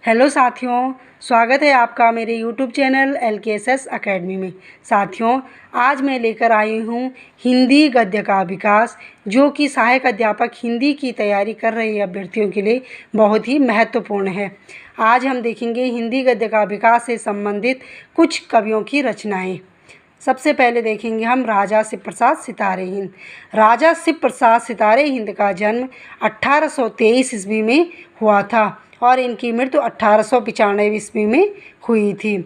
Hello साथियों, स्वागत है आपका मेरे यूट्यूब चैनल LKSS अकेडमी में। साथियों, आज मैं लेकर आई हूँ हिंदी गद्य का विकास, जो कि सहायक अध्यापक हिंदी की तैयारी कर रहे अभ्यर्थियों के लिए बहुत ही महत्वपूर्ण है। आज हम देखेंगे हिंदी गद्य का विकास से संबंधित कुछ कवियों की रचनाएँ। सबसे पहले देखेंगे हम राजा शिव प्रसाद सितारे हिंद। राजा शिव प्रसाद सितारे हिंद का जन्म 1823 ईस्वी में हुआ था और इनकी मृत्यु 1895 ईस्वी में हुई थी।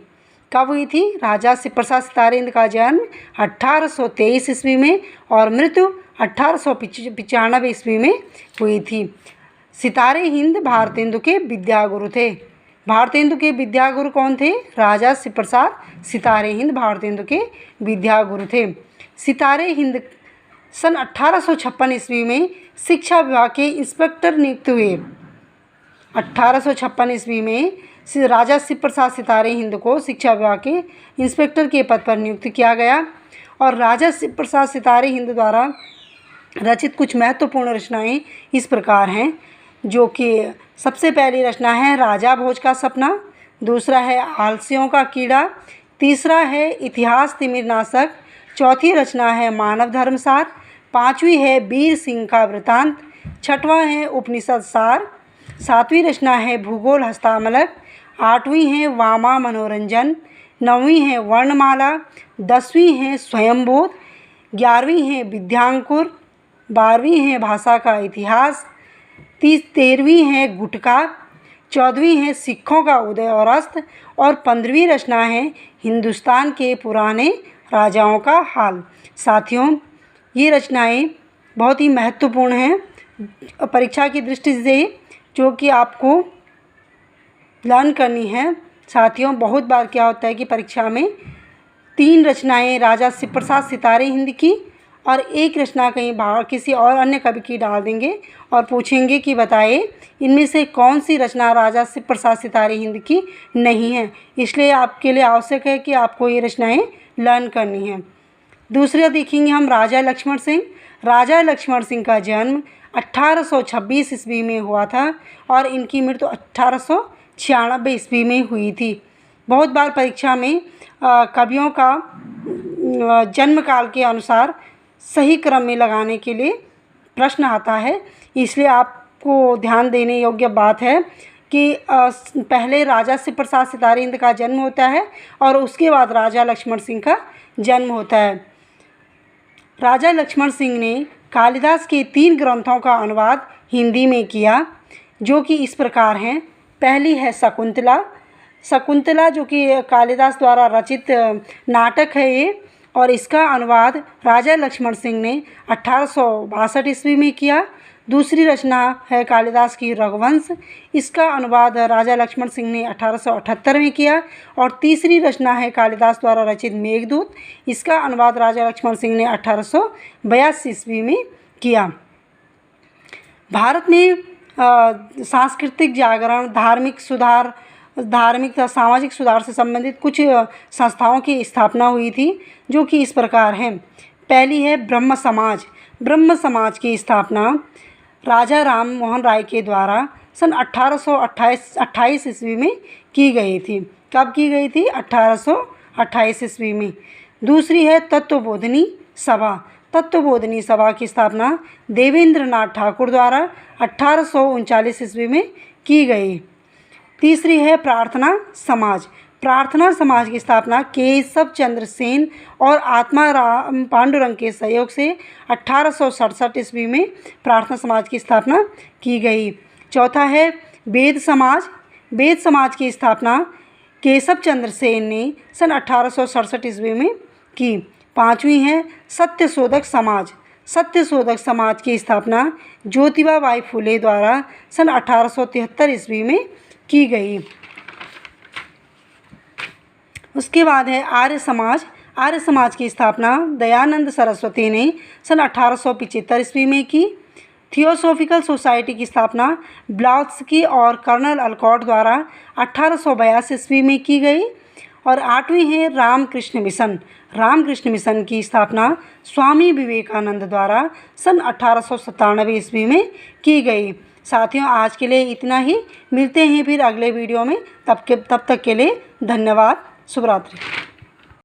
कब हुई थी? राजा शिव प्रसाद सितारे हिंद का जन्म 1823 ईस्वी में और मृत्यु 1895 ईस्वी में हुई थी। सितारे हिंद भारतेंदु के विद्यागुरु थे। भारतेंदु के विद्यागुरु कौन थे? राजा शिव प्रसाद सितारे हिंद भारतेंदु के विद्यागुरु थे। सितारे हिंद सन 1856 ईस्वी में शिक्षा विभाग के इंस्पेक्टर नियुक्त हुए। 1856 ईस्वी में राजा शिव प्रसाद सितारे हिंद को शिक्षा विभाग के इंस्पेक्टर के पद पर नियुक्त किया गया। और राजा शिव प्रसाद सितारे हिंद द्वारा रचित कुछ महत्वपूर्ण रचनाएं इस प्रकार हैं, जो कि सबसे पहली रचना है राजा भोज का सपना, दूसरा है आलसियों का कीड़ा, तीसरा है इतिहास तिमिरनाशक, चौथी रचना है मानव धर्मसार, पांचवी है वीर सिंह का वृतांत, छठवां है उपनिषद सार, सातवीं रचना है भूगोल हस्तामलक, आठवीं है वामा मनोरंजन, नौवीं है वर्णमाला, 10वीं है स्वयंबोध, 11वीं है विद्यांकुर, 12वीं है भाषा का इतिहास, 13वीं है गुटका, 14वीं है सिखों का उदय और अस्त और 15वीं रचना है हिंदुस्तान के पुराने राजाओं का हाल। साथियों, ये रचनाएं बहुत ही महत्वपूर्ण हैं परीक्षा की दृष्टि से, जो कि आपको लर्न करनी है। साथियों, बहुत बार क्या होता है कि परीक्षा में 3 रचनाएं राजा शिव प्रसाद सितारे हिंद की और एक रचना कहीं बाहर किसी और अन्य कवि की डाल देंगे और पूछेंगे कि बताइए इनमें से कौन सी रचना राजा शिव प्रसाद सितारे हिंद की नहीं है। इसलिए आपके लिए आवश्यक है कि आपको ये रचनाएं लर्न करनी है। दूसरा देखेंगे हम राजा लक्ष्मण सिंह। राजा लक्ष्मण सिंह का जन्म 1826 ईस्वी में हुआ था और इनकी मृत्यु 1896 ईस्वी में हुई थी। बहुत बार परीक्षा में कवियों का जन्म काल के अनुसार सही क्रम में लगाने के लिए प्रश्न आता है, इसलिए आपको ध्यान देने योग्य बात है कि पहले राजा शिव प्रसाद सितारे हिंद का जन्म होता है और उसके बाद राजा लक्ष्मण सिंह का जन्म होता है। राजा लक्ष्मण सिंह ने कालिदास के 3 ग्रंथों का अनुवाद हिंदी में किया, जो कि इस प्रकार हैं। पहली है शकुंतला। शकुंतला जो कि कालिदास द्वारा रचित नाटक है ये, और इसका अनुवाद राजा लक्ष्मण सिंह ने 1862 ईस्वी में किया। दूसरी रचना है कालिदास की रघुवंश। इसका अनुवाद राजा लक्ष्मण सिंह ने 1878 में किया। और तीसरी रचना है कालिदास द्वारा रचित मेघदूत। इसका अनुवाद राजा लक्ष्मण सिंह ने 1882 ईस्वी में किया। भारत में सांस्कृतिक जागरण, धार्मिक तथा सामाजिक सुधार से संबंधित कुछ संस्थाओं की स्थापना हुई थी, जो कि इस प्रकार हैं। पहली है ब्रह्म समाज। ब्रह्म समाज की स्थापना राजा राम मोहन राय के द्वारा सन 1828 ईस्वी में की गई थी। कब की गई थी? 1828 ईस्वी में। दूसरी है तत्वबोधिनी सभा। तत्वबोधिनी सभा की स्थापना देवेंद्र नाथ ठाकुर द्वारा 1839 ईस्वी में की गई। तीसरी है प्रार्थना समाज। प्रार्थना समाज की स्थापना केशव चंद्र सेन और आत्माराम पांडुरंग के सहयोग से 1867 ईस्वी में प्रार्थना समाज की स्थापना की गई। चौथा है वेद समाज। वेद समाज की स्थापना केशव चंद्र सेन ने सन 1867 ईस्वी में की। पांचवी है सत्यशोधक समाज। सत्यशोधक समाज की स्थापना ज्योतिबा बाई फुले द्वारा सन 1873 ईस्वी में की गई। उसके बाद है आर्य समाज। आर्य समाज की स्थापना दयानंद सरस्वती ने सन 1875 ईस्वी में की। थियोसॉफिकल सोसाइटी की स्थापना ब्लाउत्स्की और कर्नल अलकॉट द्वारा 1882 ईस्वी में की गई। और आठवीं है रामकृष्ण मिशन। रामकृष्ण मिशन की स्थापना स्वामी विवेकानंद द्वारा सन 1897 ईस्वी में की गई। साथियों आज के लिए इतना ही, मिलते हैं फिर अगले वीडियो में। तब तक के लिए धन्यवाद। शुभ रात्रि।